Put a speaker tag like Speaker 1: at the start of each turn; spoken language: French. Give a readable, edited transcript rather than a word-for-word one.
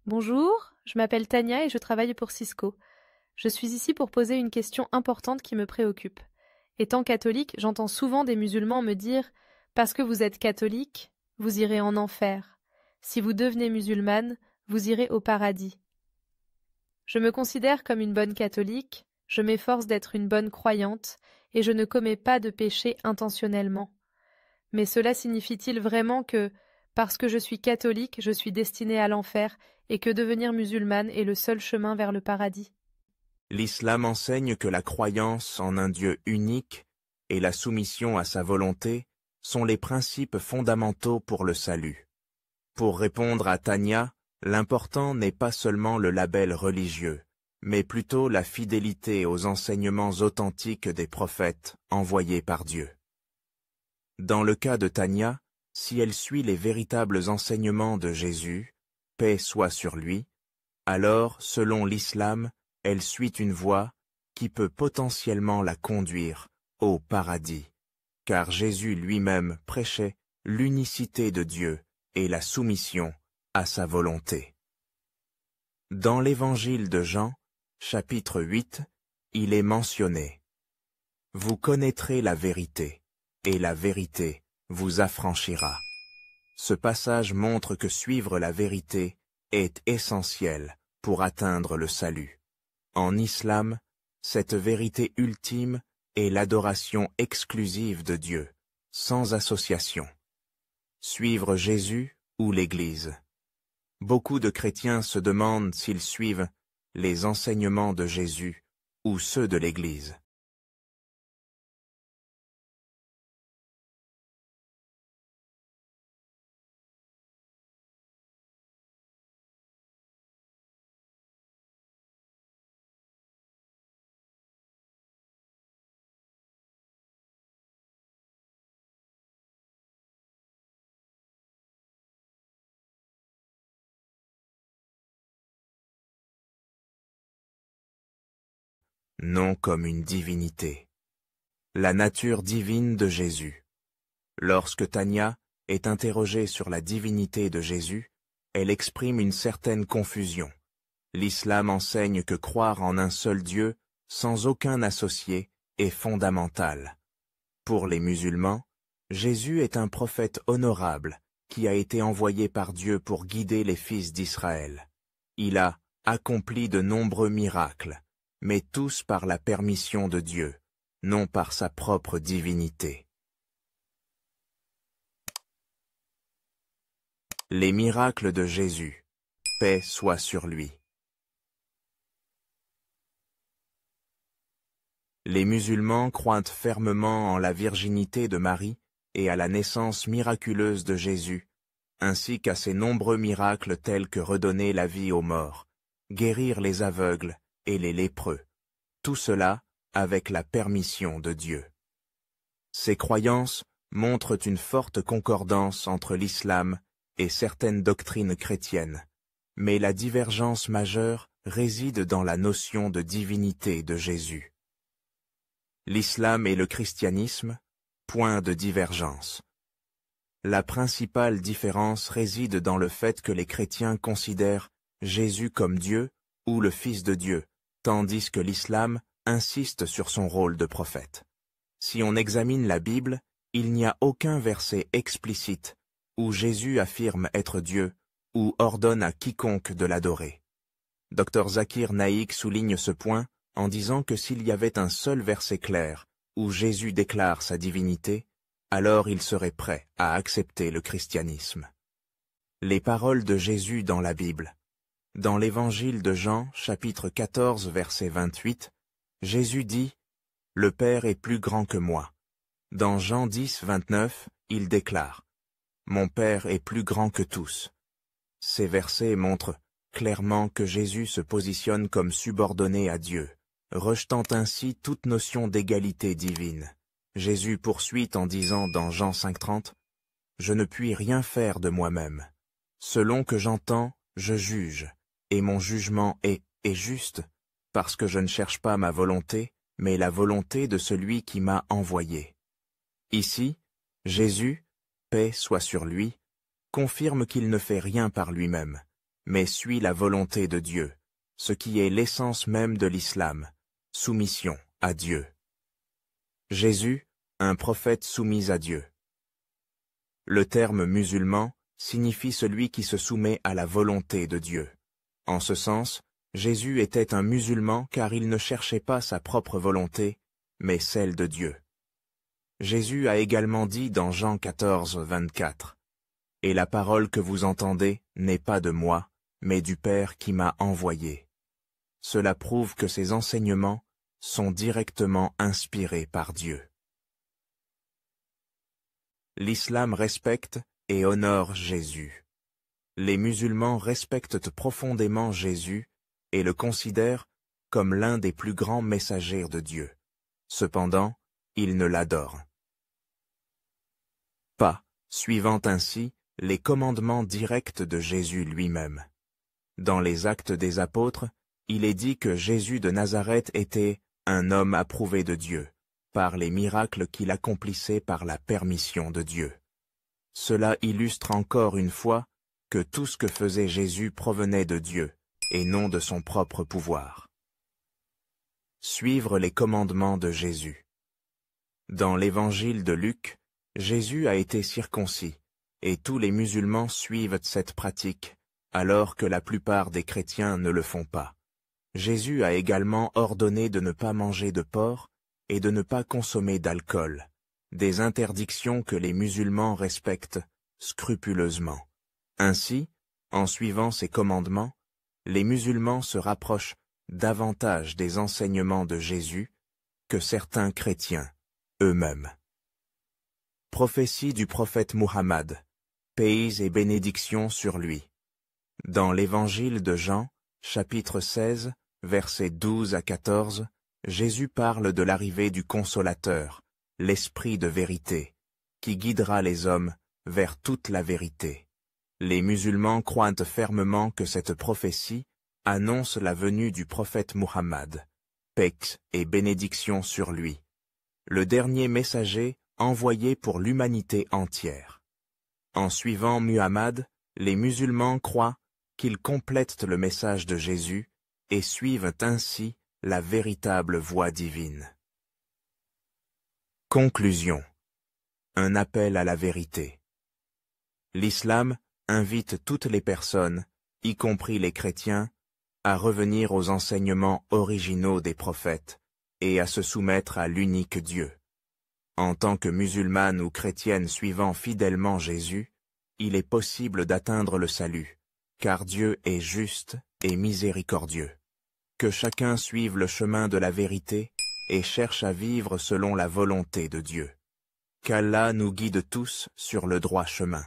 Speaker 1: Bonjour, je m'appelle Tania et je travaille pour Cisco. Je suis ici pour poser une question importante qui me préoccupe. Étant catholique, j'entends souvent des musulmans me dire « Parce que vous êtes catholique, vous irez en enfer. Si vous devenez musulmane, vous irez au paradis. » Je me considère comme une bonne catholique, je m'efforce d'être une bonne croyante et je ne commets pas de péché intentionnellement. Mais cela signifie-t-il vraiment que, parce que je suis catholique, je suis destinée à l'enfer et que devenir musulmane est le seul chemin vers le paradis?
Speaker 2: L'islam enseigne que la croyance en un Dieu unique et la soumission à sa volonté sont les principes fondamentaux pour le salut. Pour répondre à Tania, l'important n'est pas seulement le label religieux, mais plutôt la fidélité aux enseignements authentiques des prophètes envoyés par Dieu. Dans le cas de Tania, si elle suit les véritables enseignements de Jésus, paix soit sur lui, alors, selon l'islam, elle suit une voie qui peut potentiellement la conduire au paradis, car Jésus lui-même prêchait l'unicité de Dieu et la soumission à sa volonté. Dans l'Évangile de Jean, chapitre 8, il est mentionné « Vous connaîtrez la vérité, et la vérité vous affranchira ». Ce passage montre que suivre la vérité est essentiel pour atteindre le salut. En islam, cette vérité ultime est l'adoration exclusive de Dieu, sans association. Suivre Jésus ou l'Église. Beaucoup de chrétiens se demandent s'ils suivent les enseignements de Jésus ou ceux de l'Église. Non comme une divinité. La nature divine de Jésus. Lorsque Tania est interrogée sur la divinité de Jésus, elle exprime une certaine confusion. L'islam enseigne que croire en un seul Dieu, sans aucun associé, est fondamental. Pour les musulmans, Jésus est un prophète honorable qui a été envoyé par Dieu pour guider les fils d'Israël. Il a accompli de nombreux miracles, mais tous par la permission de Dieu, non par sa propre divinité. Les miracles de Jésus, paix soit sur lui. Les musulmans croient fermement en la virginité de Marie et à la naissance miraculeuse de Jésus, ainsi qu'à ses nombreux miracles tels que redonner la vie aux morts, guérir les aveugles et les lépreux. Tout cela avec la permission de Dieu. Ces croyances montrent une forte concordance entre l'islam et certaines doctrines chrétiennes, mais la divergence majeure réside dans la notion de divinité de Jésus. L'islam et le christianisme, point de divergence. La principale différence réside dans le fait que les chrétiens considèrent Jésus comme Dieu ou le Fils de Dieu, tandis que l'islam insiste sur son rôle de prophète. Si on examine la Bible, il n'y a aucun verset explicite où Jésus affirme être Dieu ou ordonne à quiconque de l'adorer. Dr Zakir Naik souligne ce point en disant que s'il y avait un seul verset clair où Jésus déclare sa divinité, alors il serait prêt à accepter le christianisme. Les paroles de Jésus dans la Bible. Dans l'Évangile de Jean, chapitre 14, verset 28, Jésus dit « Le Père est plus grand que moi ». Dans Jean 10, 29, il déclare « Mon Père est plus grand que tous ». Ces versets montrent clairement que Jésus se positionne comme subordonné à Dieu, rejetant ainsi toute notion d'égalité divine. Jésus poursuit en disant dans Jean 5,30 « Je ne puis rien faire de moi-même. Selon que j'entends, je juge, et mon jugement est juste, parce que je ne cherche pas ma volonté, mais la volonté de celui qui m'a envoyé. » Ici, Jésus, paix soit sur lui, confirme qu'il ne fait rien par lui-même, mais suit la volonté de Dieu, ce qui est l'essence même de l'islam, soumission à Dieu. Jésus, un prophète soumis à Dieu. Le terme musulman signifie celui qui se soumet à la volonté de Dieu. En ce sens, Jésus était un musulman car il ne cherchait pas sa propre volonté, mais celle de Dieu. Jésus a également dit dans Jean 14, 24, « Et la parole que vous entendez n'est pas de moi, mais du Père qui m'a envoyé. » Cela prouve que ces enseignements sont directement inspirés par Dieu. L'islam respecte et honore Jésus. Les musulmans respectent profondément Jésus et le considèrent comme l'un des plus grands messagers de Dieu. Cependant, ils ne l'adorent pas, suivant ainsi les commandements directs de Jésus lui-même. Dans les Actes des Apôtres, il est dit que Jésus de Nazareth était un homme approuvé de Dieu, par les miracles qu'il accomplissait par la permission de Dieu. Cela illustre encore une fois que tout ce que faisait Jésus provenait de Dieu, et non de son propre pouvoir. Suivre les commandements de Jésus. Dans l'évangile de Luc, Jésus a été circoncis, et tous les musulmans suivent cette pratique, alors que la plupart des chrétiens ne le font pas. Jésus a également ordonné de ne pas manger de porc et de ne pas consommer d'alcool, des interdictions que les musulmans respectent scrupuleusement. Ainsi, en suivant ces commandements, les musulmans se rapprochent davantage des enseignements de Jésus que certains chrétiens eux-mêmes. Prophétie du prophète Muhammad, paix et bénédictions sur lui. Dans l'évangile de Jean, chapitre 16, versets 12 à 14, Jésus parle de l'arrivée du Consolateur, l'Esprit de vérité, qui guidera les hommes vers toute la vérité. Les musulmans croient fermement que cette prophétie annonce la venue du prophète Muhammad, paix et bénédictions sur lui, le dernier messager envoyé pour l'humanité entière. En suivant Muhammad, les musulmans croient qu'ils complètent le message de Jésus et suivent ainsi la véritable voie divine. Conclusion. Un appel à la vérité. L'islam invite toutes les personnes, y compris les chrétiens, à revenir aux enseignements originaux des prophètes et à se soumettre à l'unique Dieu. En tant que musulmane ou chrétienne suivant fidèlement Jésus, il est possible d'atteindre le salut, car Dieu est juste et miséricordieux. Que chacun suive le chemin de la vérité et cherche à vivre selon la volonté de Dieu. Qu'Allah nous guide tous sur le droit chemin.